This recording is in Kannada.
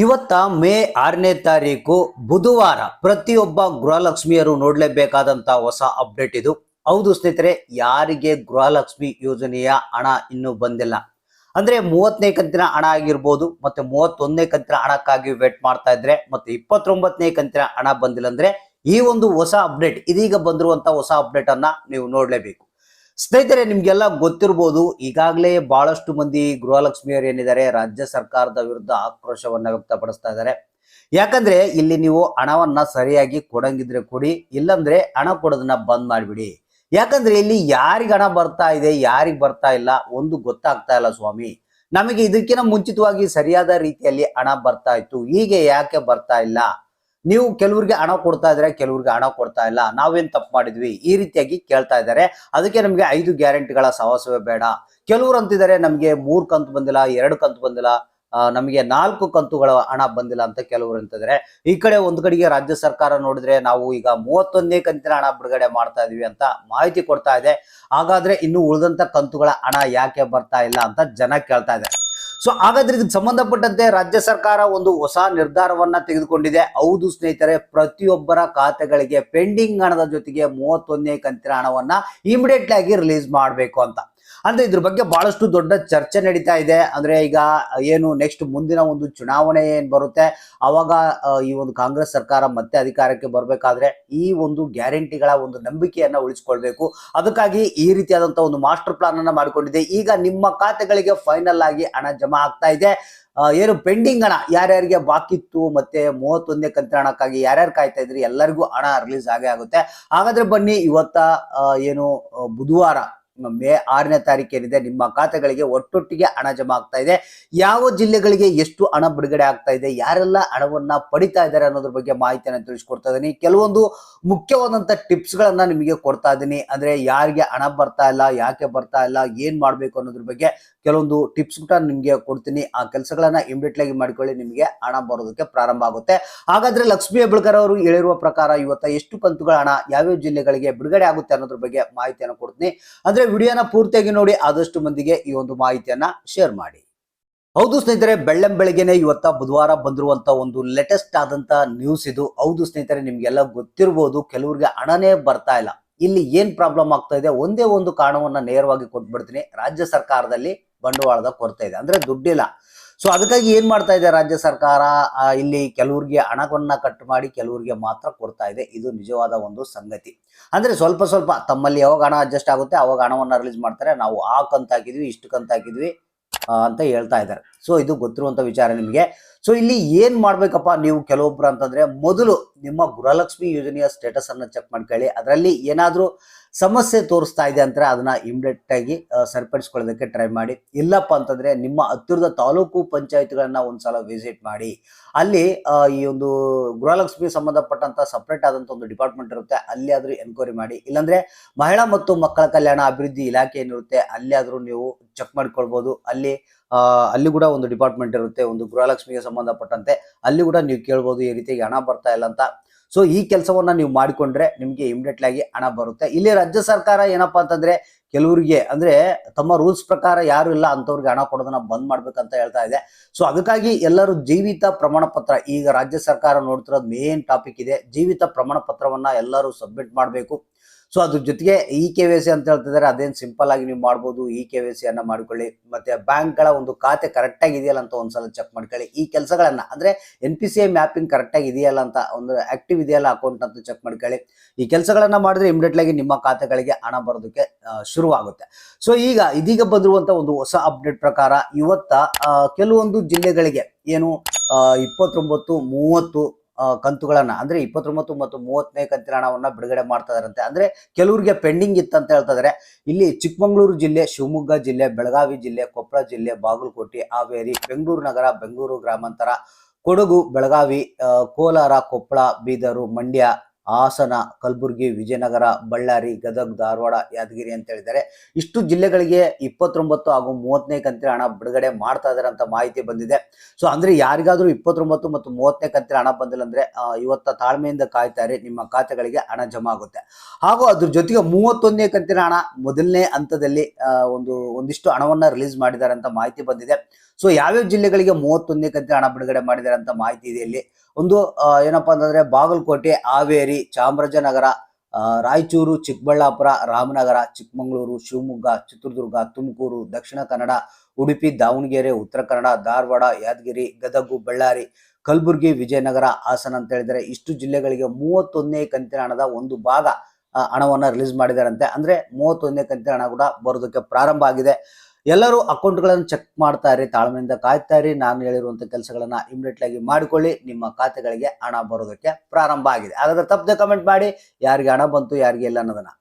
ಇವತ್ತ ಮೇ 6ನೇ ತಾರೀಕು ಬುಧವಾರ ಪ್ರತಿಯೊಬ್ಬ ಗೃಹಲಕ್ಷ್ಮಿಯರು ನೋಡಲೇಬೇಕಾದಂತ ಹೊಸ ಅಪ್ಡೇಟ್ ಇದು. ಹೌದು ಸ್ನೇಹಿತರೆ, ಯಾರಿಗೆ ಗೃಹಲಕ್ಷ್ಮಿ ಯೋಜನೆಯ ಹಣ ಇನ್ನೂ ಬಂದಿಲ್ಲ ಅಂದ್ರೆ 30ನೇ ಕಂತಿನ ಹಣ ಆಗಿರ್ಬೋದು, ಮತ್ತೆ 31ನೇ ಕಂತಿನ ಹಣಕ್ಕಾಗಿ ವೇಟ್ ಮಾಡ್ತಾ ಇದ್ರೆ, ಮತ್ತೆ 29ನೇ ಕಂತಿನ ಹಣ ಬಂದಿಲ್ಲ ಅಂದ್ರೆ ಈ ಒಂದು ಹೊಸ ಅಪ್ಡೇಟ್, ಇದೀಗ ಬಂದಿರುವಂತ ಹೊಸ ಅಪ್ಡೇಟ್ ಅನ್ನ ನೀವು ನೋಡ್ಲೇಬೇಕು. ಸ್ನೇಹಿತರೆ, ನಿಮ್ಗೆಲ್ಲ ಗೊತ್ತಿರಬಹುದು, ಈಗಾಗಲೇ ಬಹಳಷ್ಟು ಮಂದಿ ಗೃಹಲಕ್ಷ್ಮಿಯರು ಏನಿದ್ದಾರೆ ರಾಜ್ಯ ಸರ್ಕಾರದ ವಿರುದ್ಧ ಆಕ್ರೋಶವನ್ನ ವ್ಯಕ್ತಪಡಿಸ್ತಾ ಇದ್ದಾರೆ. ಯಾಕಂದ್ರೆ ಇಲ್ಲಿ ನೀವು ಹಣವನ್ನ ಸರಿಯಾಗಿ ಕೊಡಂಗಿದ್ರೆ ಕೊಡಿ, ಇಲ್ಲಂದ್ರೆ ಹಣ ಕೊಡೋದನ್ನ ಬಂದ್ ಮಾಡ್ಬಿಡಿ. ಯಾಕಂದ್ರೆ ಇಲ್ಲಿ ಯಾರಿಗ ಹಣ ಬರ್ತಾ ಇದೆ ಯಾರಿಗ್ ಬರ್ತಾ ಇಲ್ಲ ಒಂದು ಗೊತ್ತಾಗ್ತಾ ಇಲ್ಲ ಸ್ವಾಮಿ. ನಮಗೆ ಇದಕ್ಕಿಂತ ಮುಂಚಿತವಾಗಿ ಸರಿಯಾದ ರೀತಿಯಲ್ಲಿ ಹಣ ಬರ್ತಾ ಇತ್ತು, ಹೀಗೆ ಯಾಕೆ ಬರ್ತಾ ಇಲ್ಲ? ನೀವು ಕೆಲವ್ರಿಗೆ ಹಣ ಕೊಡ್ತಾ ಇದ್ರೆ ಕೆಲವ್ರಿಗೆ ಹಣ ಕೊಡ್ತಾ ಇಲ್ಲ, ನಾವೇನ್ ತಪ್ಪು ಮಾಡಿದ್ವಿ? ಈ ರೀತಿಯಾಗಿ ಕೇಳ್ತಾ ಇದ್ದಾರೆ. ಅದಕ್ಕೆ ನಮ್ಗೆ 5 ಗ್ಯಾರಂಟಿಗಳ ಸಹವಾಸವೇ ಬೇಡ. ಕೆಲವ್ರು ಅಂತಿದ್ದಾರೆ ನಮ್ಗೆ 3 ಕಂತು ಬಂದಿಲ್ಲ, 2 ಕಂತು ಬಂದಿಲ್ಲ, ನಮಗೆ 4 ಕಂತುಗಳ ಹಣ ಬಂದಿಲ್ಲ ಅಂತ ಕೆಲವರು ಅಂತಿದ್ದಾರೆ. ಈ ಕಡೆ ಒಂದ್ ಕಡೆಗೆ ರಾಜ್ಯ ಸರ್ಕಾರ ನೋಡಿದ್ರೆ ನಾವು ಈಗ 31ನೇ ಕಂತಿನ ಹಣ ಬಿಡುಗಡೆ ಮಾಡ್ತಾ ಇದೀವಿ ಅಂತ ಮಾಹಿತಿ ಕೊಡ್ತಾ ಇದೆ. ಹಾಗಾದ್ರೆ ಇನ್ನು ಉಳಿದಂತ ಕಂತುಗಳ ಹಣ ಯಾಕೆ ಬರ್ತಾ ಇಲ್ಲ ಅಂತ ಜನ ಕೇಳ್ತಾ ಇದ್ದಾರೆ. ಸೊ ಹಾಗಾದ್ರೆ ಇದಕ್ಕೆ ಸಂಬಂಧಪಟ್ಟಂತೆ ರಾಜ್ಯ ಸರ್ಕಾರ ಒಂದು ಹೊಸ ನಿರ್ಧಾರವನ್ನ ತೆಗೆದುಕೊಂಡಿದೆ. ಹೌದು ಸ್ನೇಹಿತರೆ, ಪ್ರತಿಯೊಬ್ಬರ ಖಾತೆಗಳಿಗೆ ಪೆಂಡಿಂಗ್ ಹಣದ ಜೊತೆಗೆ 31ನೇ ಕಂತಿನ ಹಣವನ್ನ ಇಮಿಡಿಯೇಟ್ಲಿ ಆಗಿ ರಿಲೀಸ್ ಮಾಡಬೇಕು ಅಂತ. ಅಂದ್ರೆ ಇದ್ರ ಬಗ್ಗೆ ಬಹಳಷ್ಟು ದೊಡ್ಡ ಚರ್ಚೆ ನಡೀತಾ ಇದೆ. ಅಂದ್ರೆ ಈಗ ಏನು ನೆಕ್ಸ್ಟ್ ಮುಂದಿನ ಒಂದು ಚುನಾವಣೆ ಏನ್ ಬರುತ್ತೆ ಅವಾಗ ಈ ಒಂದು ಕಾಂಗ್ರೆಸ್ ಸರ್ಕಾರ ಮತ್ತೆ ಅಧಿಕಾರಕ್ಕೆ ಬರ್ಬೇಕಾದ್ರೆ ಈ ಒಂದು ಗ್ಯಾರಂಟಿಗಳ ಒಂದು ನಂಬಿಕೆಯನ್ನ ಉಳಿಸ್ಕೊಳ್ಬೇಕು. ಅದಕ್ಕಾಗಿ ಈ ರೀತಿಯಾದಂತಹ ಒಂದು ಮಾಸ್ಟರ್ ಪ್ಲಾನ್ ಅನ್ನ ಮಾಡಿಕೊಂಡಿದೆ. ಈಗ ನಿಮ್ಮ ಖಾತೆಗಳಿಗೆ ಫೈನಲ್ ಆಗಿ ಹಣ ಜಮಾ ಆಗ್ತಾ ಇದೆ. ಏನು ಪೆಂಡಿಂಗ್ ಹಣ ಯಾರ್ಯಾರಿಗೆ ಬಾಕಿ ಇತ್ತು, ಮತ್ತೆ 31ನೇ ಕಂತಿನ ಹಣಕ್ಕಾಗಿ ಯಾರ್ಯಾರು ಕಾಯ್ತಾ ಇದ್ರಿ ಎಲ್ಲರಿಗೂ ಹಣ ರಿಲೀಸ್ ಆಗೇ ಆಗುತ್ತೆ. ಹಾಗಾದ್ರೆ ಬನ್ನಿ, ಇವತ್ತ ಏನು ಬುಧವಾರ ಮೇ 6ನೇ ತಾರೀಕು ಏನಿದೆ, ನಿಮ್ಮ ಖಾತೆಗಳಿಗೆ ಒಟ್ಟೊಟ್ಟಿಗೆ ಹಣ ಜಮಾ ಆಗ್ತಾ ಇದೆ. ಯಾವ ಜಿಲ್ಲೆಗಳಿಗೆ ಎಷ್ಟು ಹಣ ಬಿಡುಗಡೆ ಆಗ್ತಾ ಇದೆ, ಯಾರೆಲ್ಲ ಹಣವನ್ನ ಪಡಿತಾ ಇದ್ದಾರೆ ಅನ್ನೋದ್ರ ಬಗ್ಗೆ ಮಾಹಿತಿಯನ್ನು ತಿಳಿಸ್ಕೊಡ್ತಾ ಇದ್ದೀನಿ. ಕೆಲವೊಂದು ಮುಖ್ಯವಾದಂತ ಟಿಪ್ಸ್ ಗಳನ್ನ ನಿಮಗೆ ಕೊಡ್ತಾ ಇದ್ದೀನಿ. ಅಂದ್ರೆ ಯಾರಿಗೆ ಹಣ ಬರ್ತಾ ಇಲ್ಲ, ಯಾಕೆ ಬರ್ತಾ ಇಲ್ಲ, ಏನ್ ಮಾಡ್ಬೇಕು ಅನ್ನೋದ್ರ ಬಗ್ಗೆ ಕೆಲವೊಂದು ಟಿಪ್ಸ್ ಕೂಡ ನಿಮ್ಗೆ ಕೊಡ್ತೀನಿ. ಆ ಕೆಲಸಗಳನ್ನ ಇಮಿಡಿಯೇಟ್ ಆಗಿ ಮಾಡ್ಕೊಳ್ಳಿ, ನಿಮಗೆ ಹಣ ಬರೋದಕ್ಕೆ ಪ್ರಾರಂಭ ಆಗುತ್ತೆ. ಹಾಗಾದ್ರೆ ಲಕ್ಷ್ಮೀ ಹೆಬ್ಬಾಳ್ಕರ್ ಅವರು ಹೇಳಿರುವ ಪ್ರಕಾರ ಇವತ್ತ ಎಷ್ಟು ಕಂತುಗಳ ಹಣ ಯಾವ್ಯಾವ ಜಿಲ್ಲೆಗಳಿಗೆ ಬಿಡುಗಡೆ ಆಗುತ್ತೆ ಅನ್ನೋದ್ರ ಬಗ್ಗೆ ಮಾಹಿತಿಯನ್ನು ಕೊಡ್ತೀನಿ. ಅಂದ್ರೆ ವಿಡಿಯೋನ ಪೂರ್ತಿಯಾಗಿ ನೋಡಿ, ಆದಷ್ಟು ಮಂದಿಗೆ ಈ ಒಂದು ಮಾಹಿತಿಯನ್ನ ಶೇರ್ ಮಾಡಿ. ಹೌದು ಸ್ನೇಹಿತರೆ, ಬೆಳ್ಳಂಬೆಳಗ್ಗೆನೆ ಇವತ್ತ ಬುಧವಾರ ಬಂದಿರುವಂತ ಒಂದು ಲೇಟೆಸ್ಟ್ ಆದಂತ ನ್ಯೂಸ್ ಇದು. ಹೌದು ಸ್ನೇಹಿತರೆ, ನಿಮ್ಗೆಲ್ಲ ಗೊತ್ತಿರಬಹುದು, ಕೆಲವರಿಗೆ ಹಣನೇ ಬರ್ತಾ ಇಲ್ಲ. ಇಲ್ಲಿ ಏನ್ ಪ್ರಾಬ್ಲಮ್ ಆಗ್ತಾ ಇದೆ, ಒಂದೇ ಒಂದು ಕಾರಣವನ್ನ ನೇರವಾಗಿ ಕೊಟ್ಬಿಡ್ತೀನಿ. ರಾಜ್ಯ ಸರ್ಕಾರದಲ್ಲಿ ಬಂಡವಾಳದ ಕೊರತೆ ಇದೆ, ಅಂದ್ರೆ ದುಡ್ಡಿಲ್ಲ. ಸೊ ಅದಕ್ಕಾಗಿ ಏನ್ ಮಾಡ್ತಾ ಇದೆ ರಾಜ್ಯ ಸರ್ಕಾರ, ಇಲ್ಲಿ ಕೆಲವರಿಗೆ ಹಣವನ್ನ ಕಟ್ ಮಾಡಿ ಕೆಲವರಿಗೆ ಮಾತ್ರ ಕೊಡ್ತಾ ಇದೆ. ಇದು ನಿಜವಾದ ಒಂದು ಸಂಗತಿ. ಅಂದ್ರೆ ಸ್ವಲ್ಪ ಸ್ವಲ್ಪ ತಮ್ಮಲ್ಲಿ ಯಾವಾಗ ಹಣ ಅಡ್ಜಸ್ಟ್ ಆಗುತ್ತೆ ಅವಾಗ ಹಣವನ್ನ ರಿಲೀಸ್ ಮಾಡ್ತಾರೆ. ನಾವು ಆ ಕಂತ ಹಾಕಿದ್ವಿ, ಇಷ್ಟು ಕಂತ ಹಾಕಿದ್ವಿ ಅಂತ ಹೇಳ್ತಾ ಇದ್ದಾರೆ. ಸೊ ಇದು ಗೊತ್ತಿರುವಂತ ವಿಚಾರ ನಿಮಗೆ. ಸೊ ಇಲ್ಲಿ ಏನ್ ಮಾಡ್ಬೇಕಪ್ಪ ನೀವು ಕೆಲವೊಬ್ರು ಅಂತಂದ್ರೆ, ಮೊದಲು ನಿಮ್ಮ ಗೃಹಲಕ್ಷ್ಮಿ ಯೋಜನೆಯ ಸ್ಟೇಟಸ್ ಅನ್ನ ಚೆಕ್ ಮಾಡ್ಕೊಳ್ಳಿ. ಅದರಲ್ಲಿ ಏನಾದ್ರೂ ಸಮಸ್ಯೆ ತೋರಿಸ್ತಾ ಇದೆ ಅಂದ್ರೆ ಅದನ್ನ ಇಮಿಡಿಯೇಟ್ ಆಗಿ ಸರಿಪಡಿಸ್ಕೊಳ್ಳೋದಕ್ಕೆ ಟ್ರೈ ಮಾಡಿ. ಇಲ್ಲಪ್ಪ ಅಂತಂದ್ರೆ ನಿಮ್ಮ ಹತ್ತಿರದ ತಾಲೂಕು ಪಂಚಾಯತ್ಗಳನ್ನ ಒಂದ್ಸಲ ವಿಸಿಟ್ ಮಾಡಿ. ಅಲ್ಲಿ ಈ ಒಂದು ಗೃಹಲಕ್ಷ್ಮಿ ಸಂಬಂಧಪಟ್ಟಂತ ಸಪರೇಟ್ ಆದಂತ ಒಂದು ಡಿಪಾರ್ಟ್ಮೆಂಟ್ ಇರುತ್ತೆ, ಅಲ್ಲಿ ಆದ್ರೂ ಎನ್ಕ್ವೈರಿ ಮಾಡಿ. ಇಲ್ಲಾಂದ್ರೆ ಮಹಿಳಾ ಮತ್ತು ಮಕ್ಕಳ ಕಲ್ಯಾಣ ಅಭಿವೃದ್ಧಿ ಇಲಾಖೆ ಏನಿರುತ್ತೆ ಅಲ್ಲಿ ಆದ್ರೂ ನೀವು ಚೆಕ್ ಮಾಡ್ಕೊಳ್ಬಹುದು. ಅಲ್ಲಿ ಕೂಡ ಒಂದು ಡಿಪಾರ್ಟ್ಮೆಂಟ್ ಇರುತ್ತೆ, ಒಂದು ಗೃಹಲಕ್ಷ್ಮಿಗೆ ಸಂಬಂಧಪಟ್ಟಂತೆ. ಅಲ್ಲಿ ಕೂಡ ನೀವು ಕೇಳ್ಬೋದು ಈ ರೀತಿಯಾಗಿ ಹಣ ಬರ್ತಾ ಇಲ್ಲ ಅಂತ. ಸೊ ಈ ಕೆಲಸವನ್ನ ನೀವು ಮಾಡಿಕೊಂಡ್ರೆ ನಿಮ್ಗೆ ಇಮಿಡಿಯೇಟ್ಲಿ ಆಗಿ ಹಣ ಬರುತ್ತೆ. ಇಲ್ಲಿ ರಾಜ್ಯ ಸರ್ಕಾರ ಏನಪ್ಪಾ ಅಂತಂದ್ರೆ, ಕೆಲವರಿಗೆ ಅಂದ್ರೆ ತಮ್ಮ ರೂಲ್ಸ್ ಪ್ರಕಾರ ಯಾರು ಇಲ್ಲ ಅಂತವ್ರಿಗೆ ಹಣ ಕೊಡೋದನ್ನ ಬಂದ್ ಮಾಡ್ಬೇಕಂತ ಹೇಳ್ತಾ ಇದೆ. ಸೊ ಅದಕ್ಕಾಗಿ ಎಲ್ಲರೂ ಜೀವಿತ ಪ್ರಮಾಣ ಪತ್ರ, ಈಗ ರಾಜ್ಯ ಸರ್ಕಾರ ನೋಡ್ತಿರೋದು ಮೇನ್ ಟಾಪಿಕ್ ಇದೆ, ಜೀವಿತ ಪ್ರಮಾಣ ಪತ್ರವನ್ನ ಎಲ್ಲರೂ ಸಬ್ಮಿಟ್ ಮಾಡಬೇಕು. ಸೊ ಅದ್ರ ಜೊತೆಗೆ KYC ಅಂತ ಹೇಳ್ತಿದ್ದಾರೆ, ಅದೇನು ಸಿಂಪಲ್ ಆಗಿ ನೀವು ಮಾಡ್ಬೋದು. KYC ಅನ್ನ ಮಾಡ್ಕೊಳ್ಳಿ. ಮತ್ತೆ ಬ್ಯಾಂಕ್ಗಳ ಒಂದು ಖಾತೆ ಕರೆಕ್ಟ್ ಆಗಿ ಇದೆಯಲ್ಲ ಅಂತ ಒಂದ್ಸಲ ಚೆಕ್ ಮಾಡ್ಕೊಳ್ಳಿ. ಈ ಕೆಲಸಗಳನ್ನ ಅಂದ್ರೆ NPCI ಮ್ಯಾಪಿಂಗ್ ಕರೆಕ್ಟ್ ಆಗಿ ಇದೆಯಲ್ಲ ಅಂತ, ಒಂದು ಆಕ್ಟಿವ್ ಇದೆಯಲ್ಲ ಅಕೌಂಟ್ ಅಂತ ಚೆಕ್ ಮಾಡ್ಕೊಳ್ಳಿ. ಈ ಕೆಲಸಗಳನ್ನ ಮಾಡಿದ್ರೆ ಇಮಿಡಿಯೇಟ್ಲಿ ಆಗಿ ನಿಮ್ಮ ಖಾತೆಗಳಿಗೆ ಹಣ ಬರೋದಕ್ಕೆ ಶುರುವಾಗುತ್ತೆ. ಸೊ ಇದೀಗ ಬಂದಿರುವಂತ ಒಂದು ಹೊಸ ಅಪ್ಡೇಟ್ ಪ್ರಕಾರ ಇವತ್ತ ಕೆಲವೊಂದು ಜಿಲ್ಲೆಗಳಿಗೆ ಏನು 29, 30 ಕಂತುಗಳನ್ನ ಅಂದ್ರೆ 29 ಮತ್ತು 30ನೇ ಕಂತಿನ ಹಣವನ್ನ ಬಿಡುಗಡೆ ಮಾಡ್ತಾ ಇದಾರಂತೆ. ಅಂದ್ರೆ ಕೆಲವರಿಗೆ ಪೆಂಡಿಂಗ್ ಇತ್ತಂತ ಹೇಳ್ತಾ ಇದಾರೆ. ಇಲ್ಲಿ ಚಿಕ್ಕಮಗಳೂರು ಜಿಲ್ಲೆ, ಶಿವಮೊಗ್ಗ ಜಿಲ್ಲೆ, ಬೆಳಗಾವಿ ಜಿಲ್ಲೆ, ಕೊಪ್ಪಳ ಜಿಲ್ಲೆ, ಬಾಗಲಕೋಟೆ, ಹಾವೇರಿ, ಬೆಂಗಳೂರು ನಗರ, ಬೆಂಗಳೂರು ಗ್ರಾಮಾಂತರ, ಕೊಡಗು, ಬೆಳಗಾವಿ, ಕೋಲಾರ, ಕೊಪ್ಪಳ, ಬೀದರು, ಮಂಡ್ಯ, ಹಾಸನ, ಕಲಬುರಗಿ, ವಿಜಯನಗರ, ಬಳ್ಳಾರಿ, ಗದಗ, ಧಾರವಾಡ, ಯಾದಗಿರಿ ಅಂತ ಹೇಳಿದ್ದಾರೆ. ಇಷ್ಟು ಜಿಲ್ಲೆಗಳಿಗೆ 29 ಹಾಗೂ 30ನೇ ಕಂತಿನ ಹಣ ಬಿಡುಗಡೆ ಮಾಡ್ತಾ ಇದಾರೆ ಅಂತ ಮಾಹಿತಿ ಬಂದಿದೆ. ಸೊ ಅಂದ್ರೆ ಯಾರಿಗಾದ್ರೂ 29 ಮತ್ತು 30ನೇ ಕಂತಿನ ಹಣ ಬಂದಿಲ್ಲ ಅಂದ್ರೆ ಇವತ್ತ ತಾಳ್ಮೆಯಿಂದ ಕಾಯ್ತಾರೆ, ನಿಮ್ಮ ಖಾತೆಗಳಿಗೆ ಹಣ ಜಮಾ ಆಗುತ್ತೆ. ಹಾಗೂ ಅದ್ರ ಜೊತೆಗೆ 31ನೇ ಕಂತಿನ ಹಣ ಮೊದಲನೇ ಹಂತದಲ್ಲಿ ಒಂದಿಷ್ಟು ಹಣವನ್ನ ರಿಲೀಸ್ ಮಾಡಿದ್ದಾರೆ ಅಂತ ಮಾಹಿತಿ ಬಂದಿದೆ. ಸೊ ಯಾವ್ಯಾವ ಜಿಲ್ಲೆಗಳಿಗೆ 31ನೇ ಕಂತಿನ ಹಣ ಬಿಡುಗಡೆ ಮಾಡಿದ್ದಾರೆ ಅಂತ ಮಾಹಿತಿ ಇದೆ ಇಲ್ಲಿ. ಒಂದು ಏನಪ್ಪಾ ಅಂತಂದ್ರೆ ಬಾಗಲಕೋಟೆ, ಹಾವೇರಿ, ಚಾಮರಾಜನಗರ, ರಾಯಚೂರು, ಚಿಕ್ಕಬಳ್ಳಾಪುರ, ರಾಮನಗರ, ಚಿಕ್ಕಮಗಳೂರು, ಶಿವಮೊಗ್ಗ, ಚಿತ್ರದುರ್ಗ, ತುಮಕೂರು, ದಕ್ಷಿಣ ಕನ್ನಡ, ಉಡುಪಿ, ದಾವಣಗೆರೆ, ಉತ್ತರ ಕನ್ನಡ, ಧಾರವಾಡ, ಯಾದಗಿರಿ, ಗದಗು, ಬಳ್ಳಾರಿ, ಕಲಬುರಗಿ, ವಿಜಯನಗರ, ಹಾಸನ ಅಂತ ಹೇಳಿದರೆ ಇಷ್ಟು ಜಿಲ್ಲೆಗಳಿಗೆ 31ನೇ ಕಂತಿನ ಹಣದ ಒಂದು ಭಾಗ ಹಣವನ್ನ ರಿಲೀಸ್ ಮಾಡಿದಾರಂತೆ. ಅಂದ್ರೆ 31ನೇ ಕಂತಿನ ಹಣ ಕೂಡ ಬರೋದಕ್ಕೆ ಪ್ರಾರಂಭ ಆಗಿದೆ. ಎಲ್ಲರೂ ಅಕೌಂಟ್ಗಳನ್ನು ಚೆಕ್ ಮಾಡ್ತಾ ಇರಿ, ತಾಳ್ಮೆಯಿಂದ ಕಾಯ್ತಾ ಇರಿ. ನಾನು ಹೇಳಿರುವಂತ ಕೆಲಸಗಳನ್ನ ಇಮಿಡಿಯೇಟ್ ಆಗಿ ಮಾಡಿಕೊಳ್ಳಿ, ನಿಮ್ಮ ಖಾತೆಗಳಿಗೆ ಹಣ ಬರೋದಕ್ಕೆ ಪ್ರಾರಂಭ ಆಗಿದೆ. ಹಾಗಾದ್ರೆ ತಪ್ಪದೆ ಕಮೆಂಟ್ ಮಾಡಿ ಯಾರಿಗೆ ಹಣ ಬಂತು ಯಾರಿಗೆ ಇಲ್ಲ ಅನ್ನೋದನ್ನ.